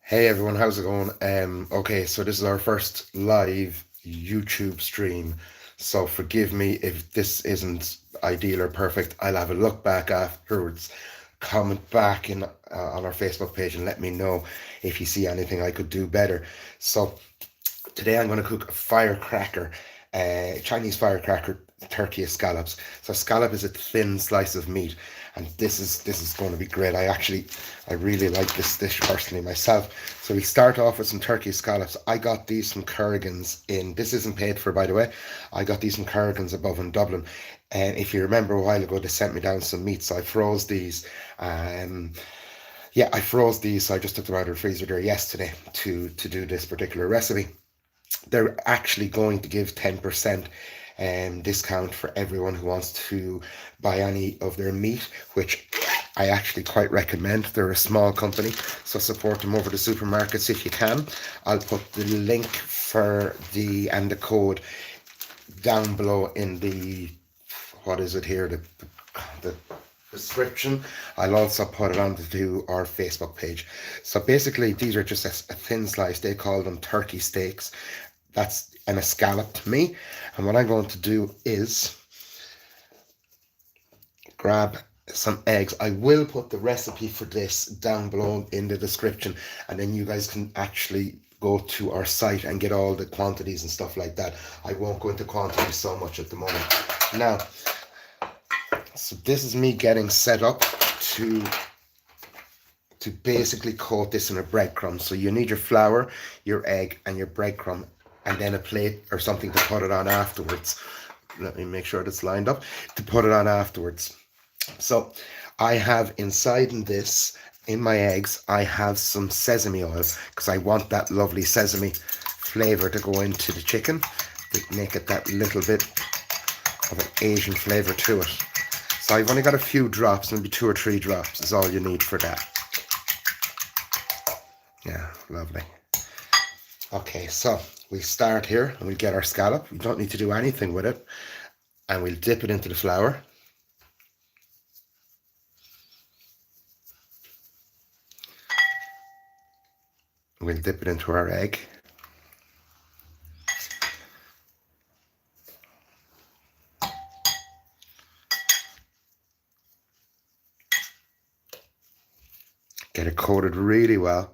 Hey everyone, how's it going? Okay, so this is our first live YouTube stream. So forgive me if this isn't ideal or perfect. I'll have a look back afterwards. Comment back on our Facebook page and let me know if you see anything I could do better. So today I'm going to cook a firecracker, Chinese firecracker turkey escallops. So scallop is a thin slice of meat, and this is going to be great. I really like this dish personally myself. So we start off with some turkey scallops. I got these from Currigan's in. This isn't paid for, by the way. I got these from Currigan's above in Dublin. And if you remember a while ago, they sent me down some meat, so I froze these. Yeah, I froze these. So I just took them out of the freezer there yesterday to do this particular recipe. They're actually going to give 10% discount for everyone who wants to buy any of their meat, which I actually quite recommend. They're a small company, so support them over the supermarkets if you can. I'll put the link for the code down below in the, what is it here, the description. I'll also put it onto our Facebook page. So basically these are just a thin slice. They call them turkey steaks. That's an escallop to me. And what I'm going to do is grab some eggs. I will put the recipe for this down below in the description, and then you guys can actually go to our site and get all the quantities and stuff like that. I won't go into quantity so much at the moment. Now, so this is me getting set up to basically coat this in a breadcrumb. So you need your flour, your egg, and your breadcrumb, and then a plate or something to put it on afterwards. Let me make sure that's lined up to put it on afterwards. So I have inside in this, in my eggs, I have some sesame oil because I want that lovely sesame flavor to go into the chicken to make it that little bit of an Asian flavor to it. So I've only got a few drops, maybe 2 or 3 drops is all you need for that. Yeah, lovely. Okay, so we start here and we'll get our scallop. We don't need to do anything with it. And we'll dip it into the flour. We'll dip it into our egg. Get it coated really well.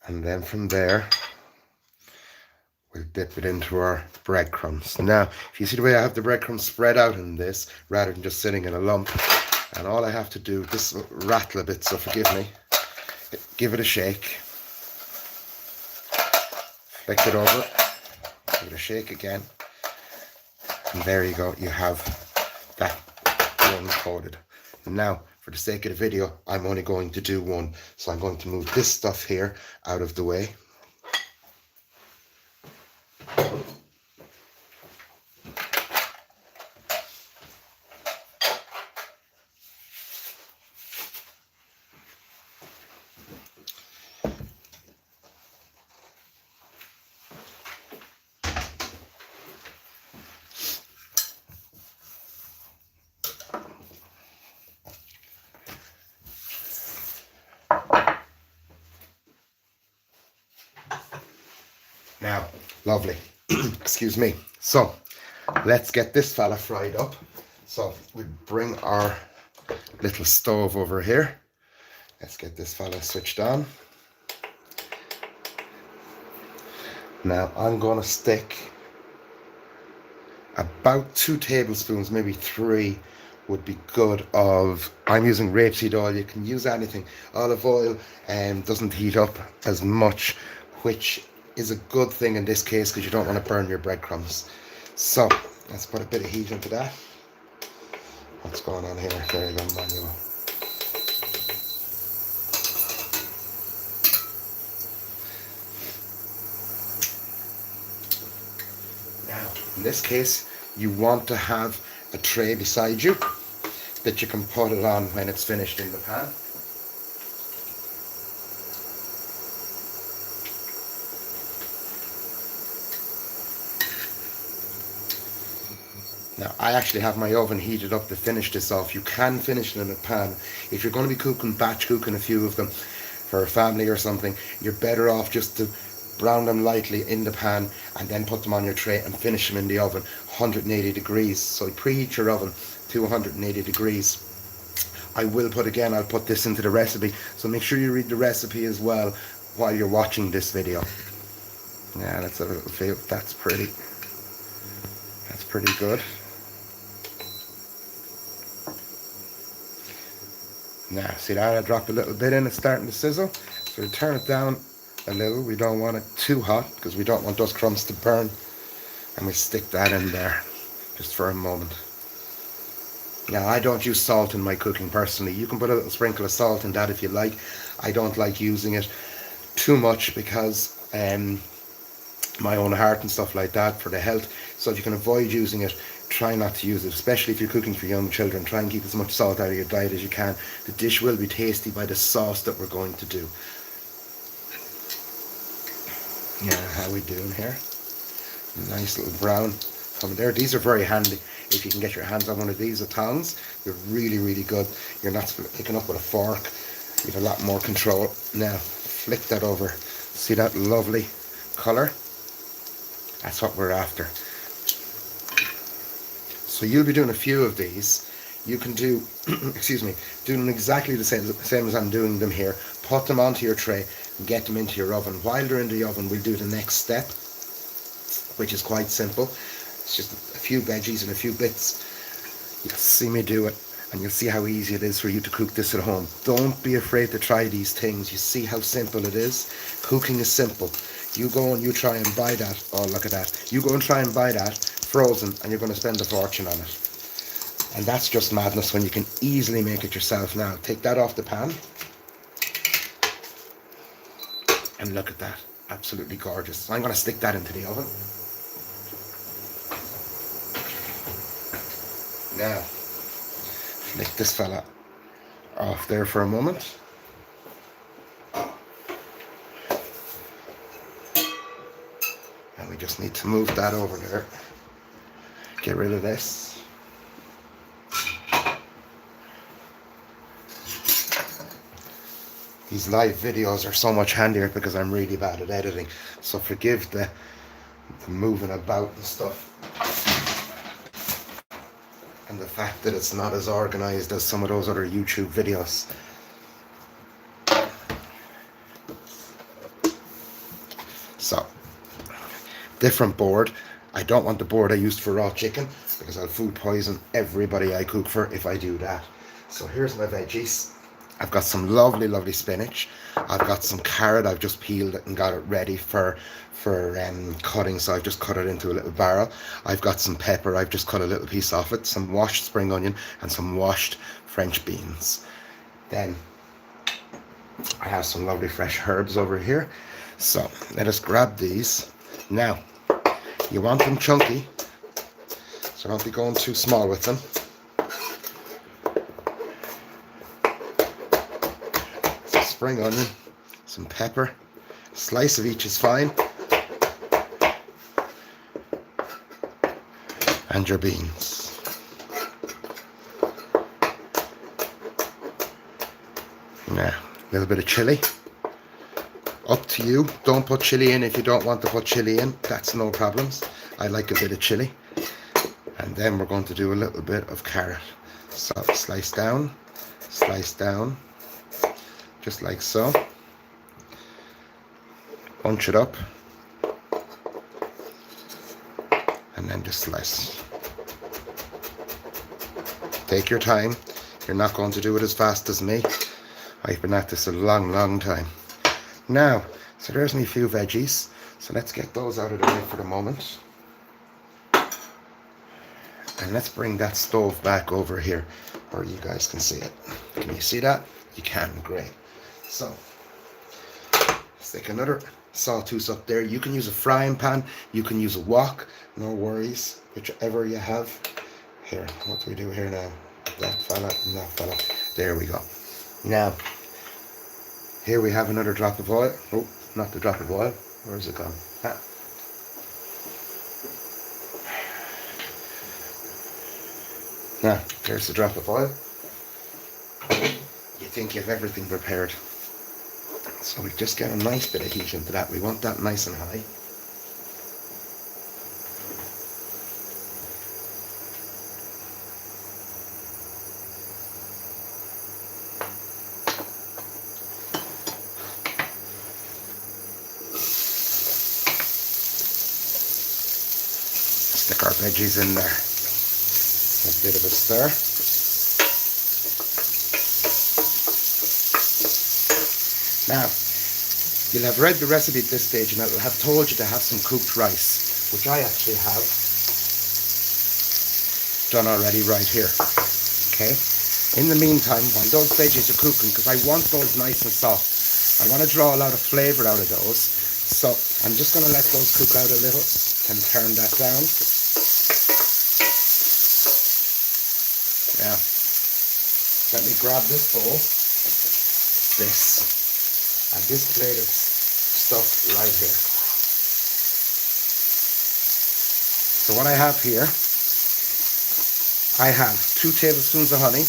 And then from there, we'll dip it into our breadcrumbs. Now, if you see the way I have the breadcrumbs spread out in this, rather than just sitting in a lump, and all I have to do, this will rattle a bit, so forgive me, give it a shake, flick it over, give it a shake again, and there you go, you have that one coated. Now, for the sake of the video, I'm only going to do one, so I'm going to move this stuff here out of the way. Now, lovely. Excuse me. So, let's get this fella fried up. So, we bring our little stove over here. Let's get this fella switched on. Now, I'm going to stick about 2 tablespoons, maybe 3 would be good of, I'm using rapeseed oil. You can use anything. Olive oil doesn't heat up as much, which is a good thing in this case because you don't want to burn your breadcrumbs. So let's put a bit of heat into that. What's going on here? There you go, manual. Now, in this case, you want to have a tray beside you that you can put it on when it's finished in the pan. Now, I actually have my oven heated up to finish this off. You can finish it in a pan. If you're going to be batch cooking a few of them, for a family or something, you're better off just to brown them lightly in the pan and then put them on your tray and finish them in the oven 180 degrees. So preheat your oven to 180 degrees. I'll put this into the recipe, so make sure you read the recipe as well while you're watching this video. Yeah, let's have a little feel. That's pretty good. Now, see that? I dropped a little bit in, it's starting to sizzle. So we turn it down a little. We don't want it too hot because we don't want those crumbs to burn. And we stick that in there just for a moment. Now, I don't use salt in my cooking personally. You can put a little sprinkle of salt in that if you like. I don't like using it too much because my own heart and stuff like that for the health. So if you can avoid using it, try not to use it, especially if you're cooking for young children. Try and keep as much salt out of your diet as you can. The dish will be tasty by the sauce that we're going to do. Yeah, how we doing here? Nice little brown coming there. These are very handy. If you can get your hands on one of these tongs, they're really, really good. You're not picking up with a fork. You have a lot more control. Now, flick that over. See that lovely colour? That's what we're after. So you'll be doing a few of these. You can do, excuse me, do them exactly the same as I'm doing them here. Put them onto your tray and get them into your oven. While they're in the oven, we'll do the next step, which is quite simple. It's just a few veggies and a few bits. You'll see me do it, and you'll see how easy it is for you to cook this at home. Don't be afraid to try these things. You see how simple it is? Cooking is simple. You go and you try and buy that. Oh, look at that. You go and try and buy that frozen, and you're going to spend a fortune on it. And that's just madness when you can easily make it yourself. Now, take that off the pan. And look at that. Absolutely gorgeous. I'm going to stick that into the oven. Now, flick this fella off there for a moment. And we just need to move that over there. Get rid of this. These live videos are so much handier because I'm really bad at editing. So forgive the moving about and stuff. And the fact that it's not as organized as some of those other YouTube videos. So, different board. I don't want the board I used for raw chicken because I'll food poison everybody I cook for if I do that. So here's my veggies. I've got some lovely, lovely spinach. I've got some carrot. I've just peeled it and got it ready for cutting, so I've just cut it into a little barrel. I've got some pepper. I've just cut a little piece off it. Some washed spring onion and some washed French beans. Then I have some lovely fresh herbs over here. So let us grab these. Now, you want them chunky, so don't be going too small with them. Some spring onion, some pepper, a slice of each is fine, and your beans. Now, a little bit of chili. Up to you. Don't put chili in if you don't want to put chili in. That's no problems. I like a bit of chili. And then we're going to do a little bit of carrot. So slice down, just like so. Bunch it up. And then just slice. Take your time. You're not going to do it as fast as me. I've been at this a long, long time. Now, so there's me few veggies. So let's get those out of the way for the moment. And let's bring that stove back over here where you guys can see it. Can you see that? You can, great. So, stick another sawtooth up there. You can use a frying pan. You can use a wok. No worries, whichever you have. Here, what do we do here now? That fella and that fella. There we go. Now, here we have another drop of oil. Oh, not the drop of oil. Where's it gone? Ah. Now, here's the drop of oil. You think you have everything prepared. So we just get a nice bit of heat into that. We want that nice and high. Stick our veggies in there. A bit of a stir. Now, you'll have read the recipe at this stage and it'll have told you to have some cooked rice, which I actually have done already right here. Okay? In the meantime, while those veggies are cooking, because I want those nice and soft, I want to draw a lot of flavour out of those. So I'm just going to let those cook out a little and turn that down. Now, let me grab this bowl, this, and this plate of stuff right here. So what I have here, I have 2 tablespoons of honey.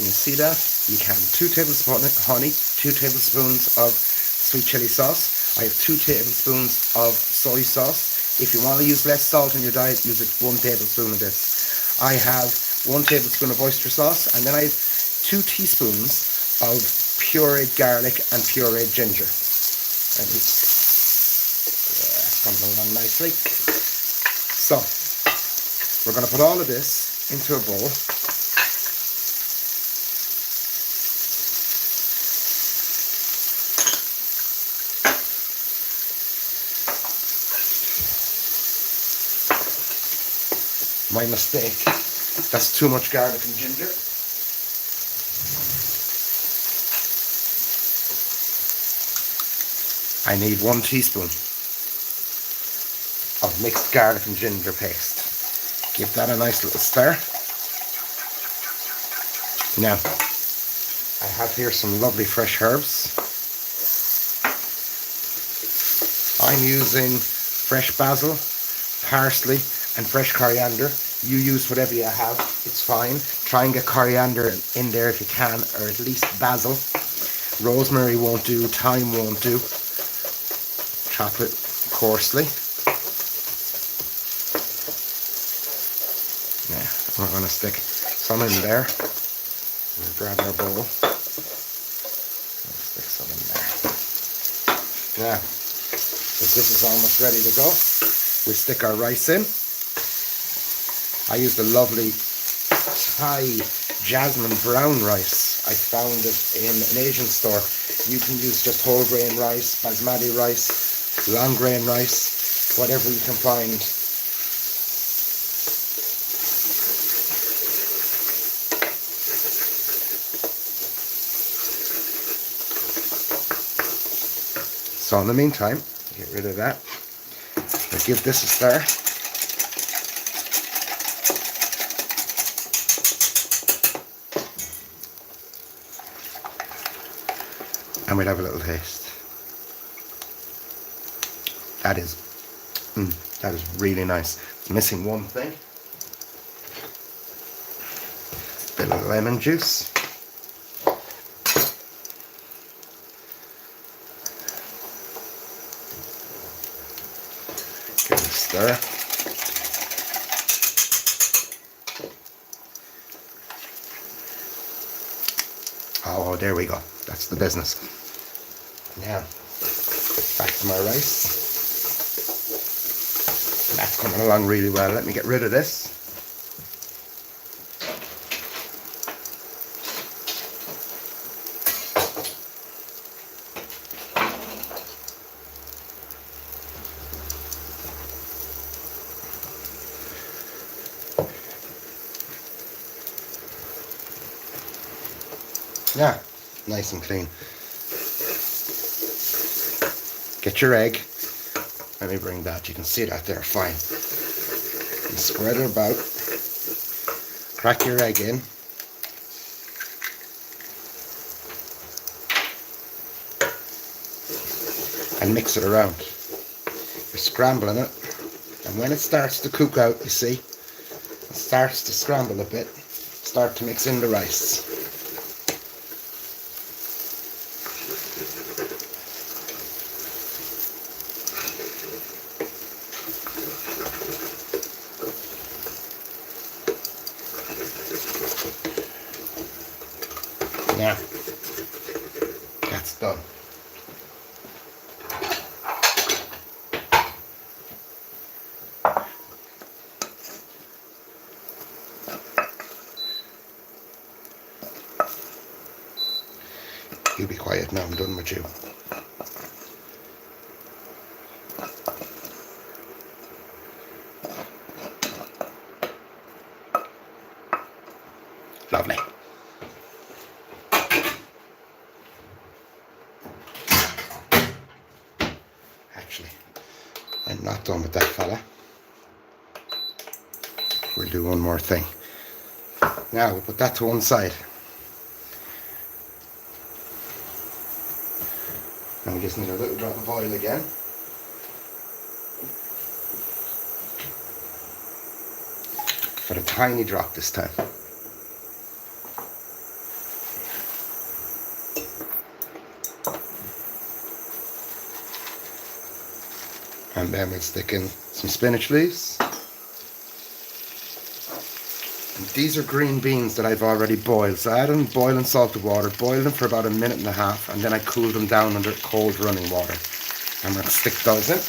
Can you see that? You can. 2 tablespoons of honey, 2 tablespoons of sweet chili sauce. I have 2 tablespoons of soy sauce. If you want to use less salt in your diet, use 1 tablespoon of this. I have 1 tablespoon of oyster sauce, and then I have 2 teaspoons of pureed garlic and pureed ginger. That's coming along nicely. So, we're going to put all of this into a bowl. My mistake, that's too much garlic and ginger. I need 1 teaspoon of mixed garlic and ginger paste. Give that a nice little stir. Now, I have here some lovely fresh herbs. I'm using fresh basil, parsley, and fresh coriander. You use whatever you have, it's fine. Try and get coriander in there if you can, or at least basil. Rosemary won't do, thyme won't do. Chop it coarsely. Yeah, we're going to stick some in there. We'll grab our bowl. We'll stick some in there. Now, as this is almost ready to go, we'll stick our rice in. I used a lovely Thai jasmine brown rice. I found it in an Asian store. You can use just whole grain rice, basmati rice, long grain rice, whatever you can find. So in the meantime, get rid of that. I'll give this a stir. And we'll have a little taste. That is really nice. It's missing one thing. Bit of lemon juice. Give it a stir. Oh, there we go. That's the business. Now, back to my rice. That's coming along really well. Let me get rid of this. Yeah, nice and clean. Get your egg. Let me bring that. You can see that there fine. And spread it about. Crack your egg in. And mix it around. You're scrambling it. And when it starts to cook out, you see, it starts to scramble a bit. Start to mix in the rice. That's done. You be quiet now, I'm done with you. Lovely. Actually, I'm not done with that fella. We'll do one more thing. Now we'll put that to one side. And we just need a little drop of oil again. But a tiny drop this time. And then we'll stick in some spinach leaves. And these are green beans that I've already boiled. So I had them boil in salted water, boiled them for about a minute and a half, and then I cooled them down under cold running water. I'm going to stick those in.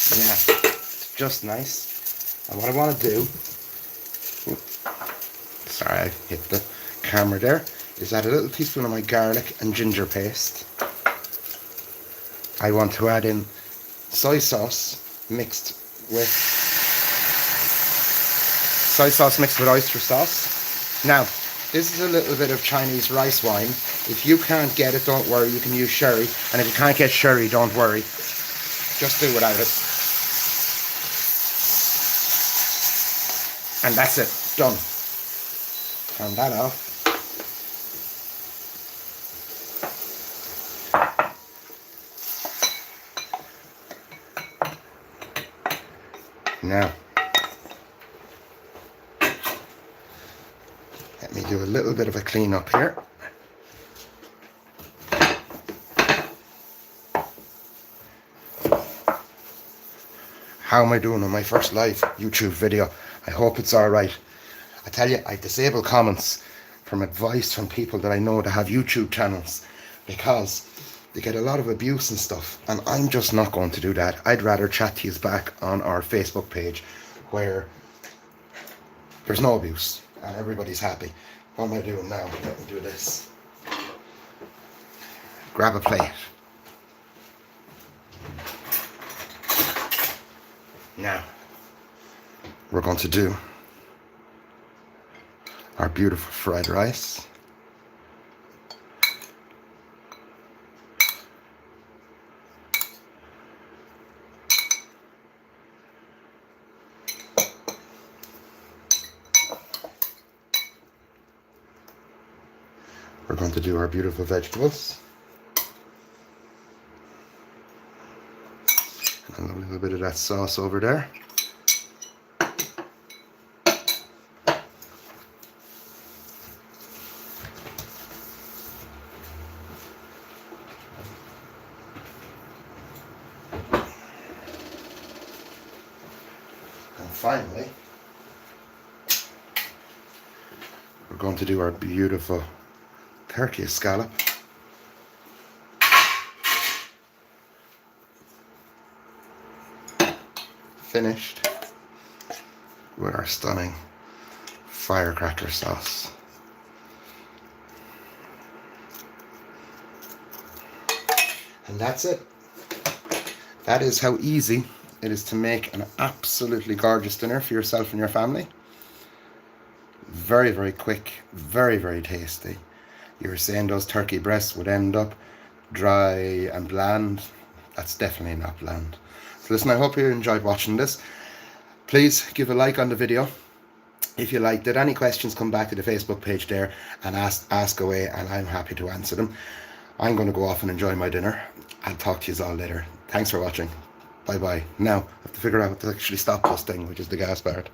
Yeah, it's just nice. And what I want to do, sorry, I hit the camera there, is add a little teaspoon of my garlic and ginger paste. I want to add in soy sauce mixed with oyster sauce. Now, this is a little bit of Chinese rice wine. If you can't get it, don't worry, you can use sherry. And if you can't get sherry, don't worry. Just do without it. And that's it, done. Turn that off. Now, let me do a little bit of a clean up here. How am I doing on my first live YouTube video? I hope it's alright. I tell you, I disable comments from advice from people that I know that have YouTube channels because they get a lot of abuse and stuff, and I'm just not going to do that. I'd rather chat to you back on our Facebook page where there's no abuse and everybody's happy. What am I doing now? Let me do this. Grab a plate. Now, we're going to do our beautiful fried rice. We're going to do our beautiful vegetables. And a little bit of that sauce over there. And finally, we're going to do our beautiful turkey escallop. Finished with our stunning firecracker sauce. And that's it. That is how easy it is to make an absolutely gorgeous dinner for yourself and your family. Very, very quick, very, very tasty. You were saying those turkey breasts would end up dry and bland. That's definitely not bland. So listen, I hope you enjoyed watching this. Please give a like on the video if you liked it. Any questions, come back to the Facebook page there and ask away, and I'm happy to answer them. I'm going to go off and enjoy my dinner. I'll talk to you all later. Thanks for watching. Bye bye. Now, I have to figure out how to actually stop this thing, which is the gas part.